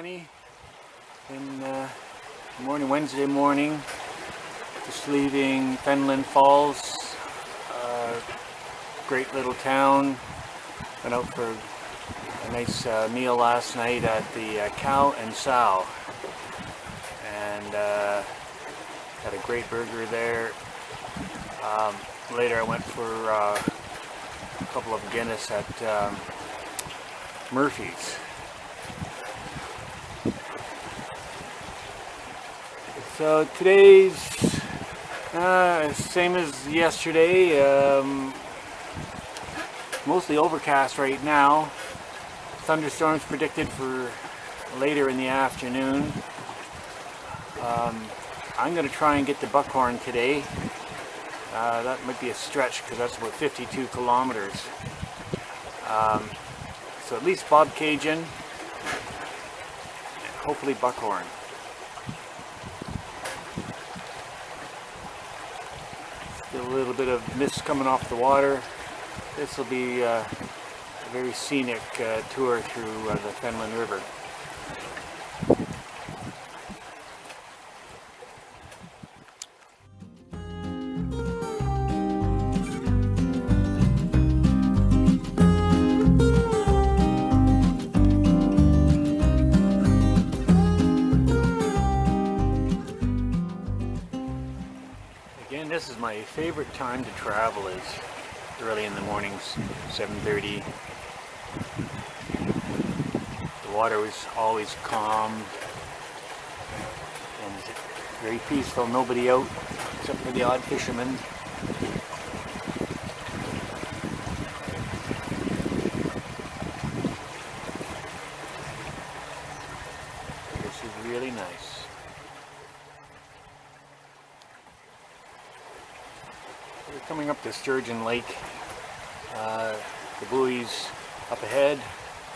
6:20 in the morning, Wednesday morning. Just leaving Fenelon Falls, great little town. Went out for a nice meal last night at the Cow and Sow, and had a great burger there. Later I went for a couple of Guinness at Murphy's. So today's same as yesterday, mostly overcast right now. Thunderstorms predicted for later in the afternoon. I'm going to try and get to Buckhorn today. That might be a stretch because that's about 52 kilometers. So at least Bob Cajun, hopefully Buckhorn. Still a little bit of mist coming off the water. This will be a very scenic tour through the Fenelon River. Again, this is my favorite time to travel, is early in the mornings, 7:30. The water was always calm and very peaceful, nobody out except for the odd fishermen. This is really nice. We're coming up to Sturgeon Lake. The buoy's up ahead,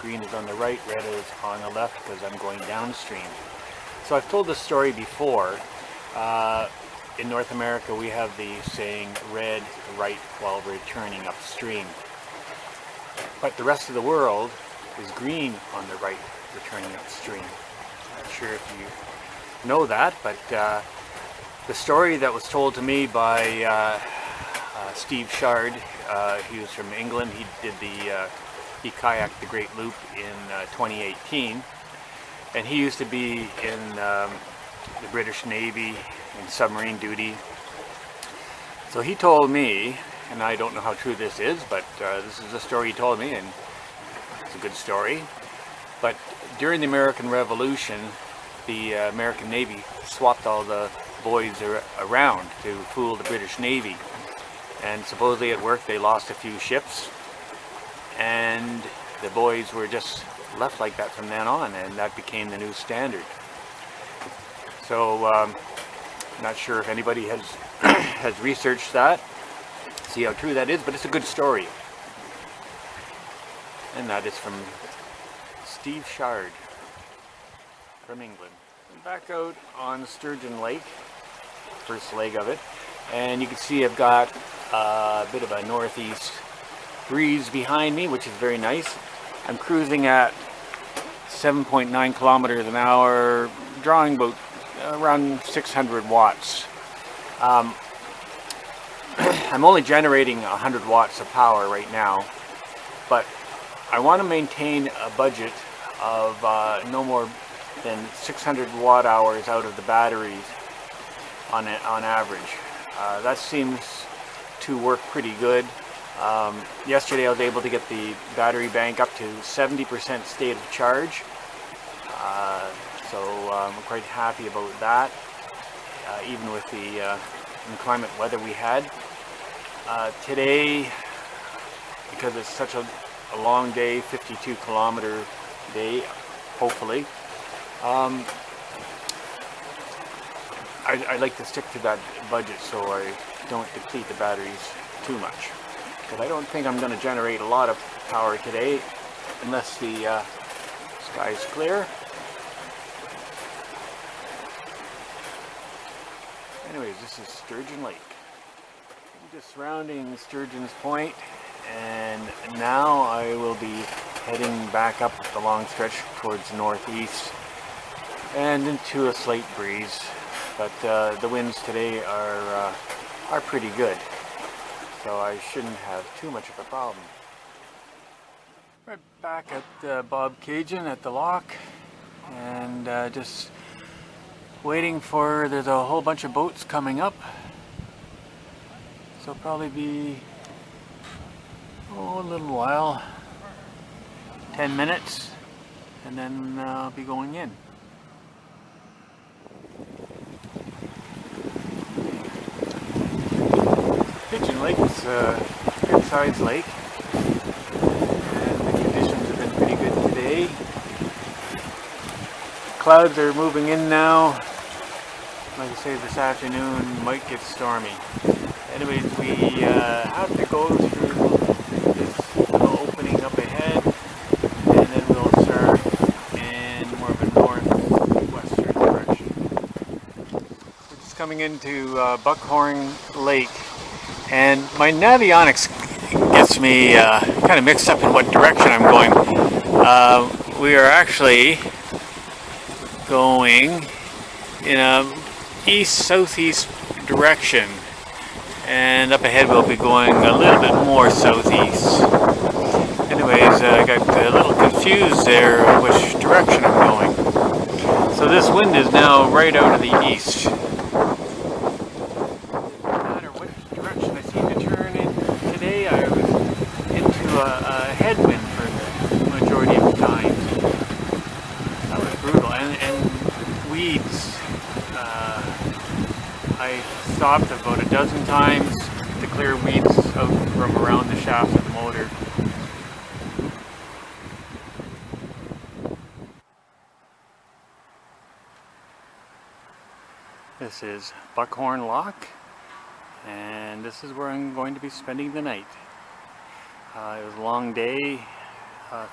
green is on the right, red is on the left because I'm going downstream. So I've told this story before. In North America we have the saying red right while we're turning upstream. But the rest of the world is green on the right, we're turning upstream. Not sure if you know that, but the story that was told to me by Steve Shard, he was from England. He kayaked the Great Loop in 2018, and he used to be in the British Navy in submarine duty. So he told me, and I don't know how true this is, but this is the story he told me, and it's a good story. But during the American Revolution, the American Navy swapped all the boys around to fool the British Navy. And supposedly it worked. They lost a few ships, and the boys were just left like that from then on, and that became the new standard. So I'm not sure if anybody has has researched that, see how true that is, but it's a good story. And that is from Steve Shard from England. And back out on Sturgeon Lake, first leg of it, and you can see I've got a bit of a northeast breeze behind me, which is very nice. I'm cruising at 7.9 kilometers an hour, drawing about around 600 watts. I'm only generating 100 watts of power right now, but I want to maintain a budget of no more than 600 watt hours out of the batteries on average. That seems to work pretty good. Yesterday I was able to get the battery bank up to 70% state of charge, so I'm quite happy about that, even with the inclement weather we had. Today, because it's such a long day, 52 kilometer day, hopefully, I like to stick to that budget so I don't deplete the batteries too much. But I don't think I'm going to generate a lot of power today unless the sky is clear. Anyways, this is Sturgeon Lake. I'm just surrounding Sturgeon's Point, and now I will be heading back up the long stretch towards northeast and into a slight breeze, but the winds today are pretty good, so I shouldn't have too much of a problem. Right back at Bob Cajun at the lock, and just waiting for, there's a whole bunch of boats coming up, so probably be a little while, 10 minutes, and then I'll be going in. Pigeon Lake is a good sized lake, and the conditions have been pretty good today. Clouds are moving in now. Like I say, this afternoon might get stormy. Anyways, we have to go through this little opening up ahead, and then we'll start in more of a northwestern direction. We're just coming into Buckhorn Lake, and my navionics gets me kind of mixed up in what direction I'm going. We are actually going in a east-southeast direction, and up ahead we'll be going a little bit more southeast. Anyways, I got a little confused there which direction I'm going. So this wind is now right out of the east. No matter what direction I seem to turn in today, I was into a headwind for the majority of the time. That was brutal, and weeds. I stopped about a dozen times to clear weeds out from around the shaft of the motor. This is Buckhorn Lock, and this is where I'm going to be spending the night. It was a long day,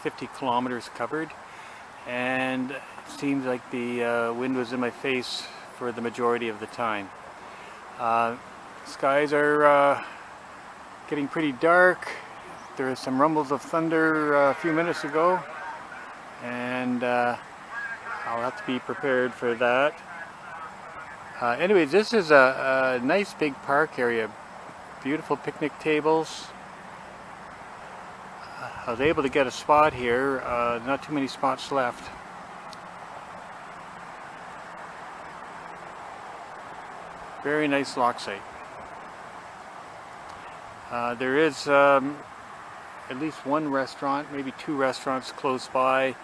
50 kilometers covered, and it seems like the wind was in my face for the majority of the time. Skies are getting pretty dark. There are some rumbles of thunder a few minutes ago, and I'll have to be prepared for that. Anyways, this is a nice big park area, beautiful picnic tables. I was able to get a spot here, not too many spots left. Very nice lock site. There is at least one restaurant, maybe two restaurants close by,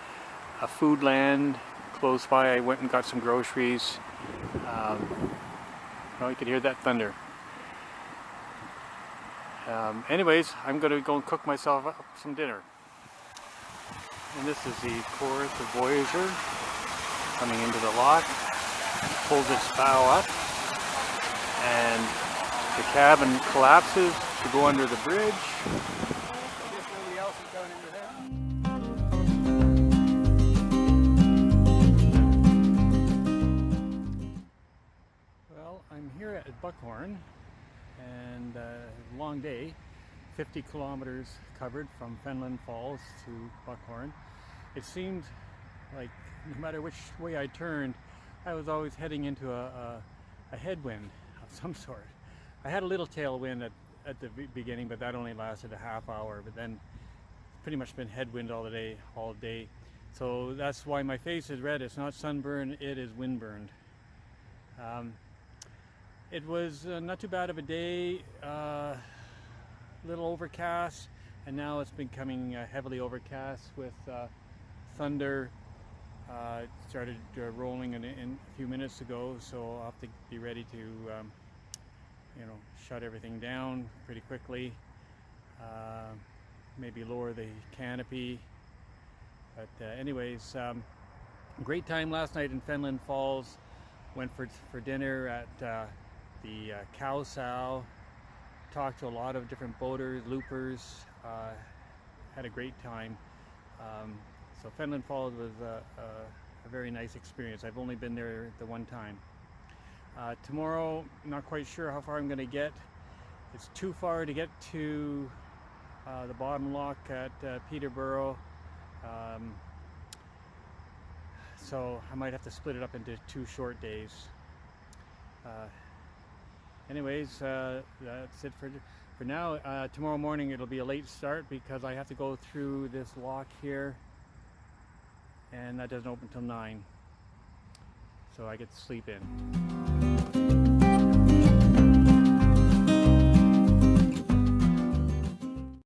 a food land close by. I went and got some groceries. Well, you can hear that thunder. Anyways, I'm going to go and cook myself up some dinner. And this is the Chorus of Voyager coming into the lock. Pulls its bow up, and the cabin collapses to go under the bridge. Well, I'm here at Buckhorn, and a long day, 50 kilometers covered from Fenelon Falls to Buckhorn. It seemed like no matter which way I turned, I was always heading into a headwind of some sort. I had a little tailwind at the beginning, but that only lasted a half hour. But then it's pretty much been headwind all day. So that's why my face is red. It's not sunburn, it is windburned. It was not too bad of a day, little overcast, and now it's becoming heavily overcast with thunder. It started rolling in a few minutes ago, so I'll have to be ready to shut everything down pretty quickly, maybe lower the canopy. But anyways, great time last night in Fenelon Falls. Went for dinner at the Cow Sow. Talked to a lot of different boaters, loopers. Had a great time. So Fenelon Falls was a very nice experience. I've only been there the one time. Tomorrow, not quite sure how far I'm going to get. It's too far to get to the bottom lock at Peterborough. so I might have to split it up into 2 short days. Anyways, that's it for now. Tomorrow morning it'll be a late start because I have to go through this walk here, and that doesn't open till 9, so I get to sleep in.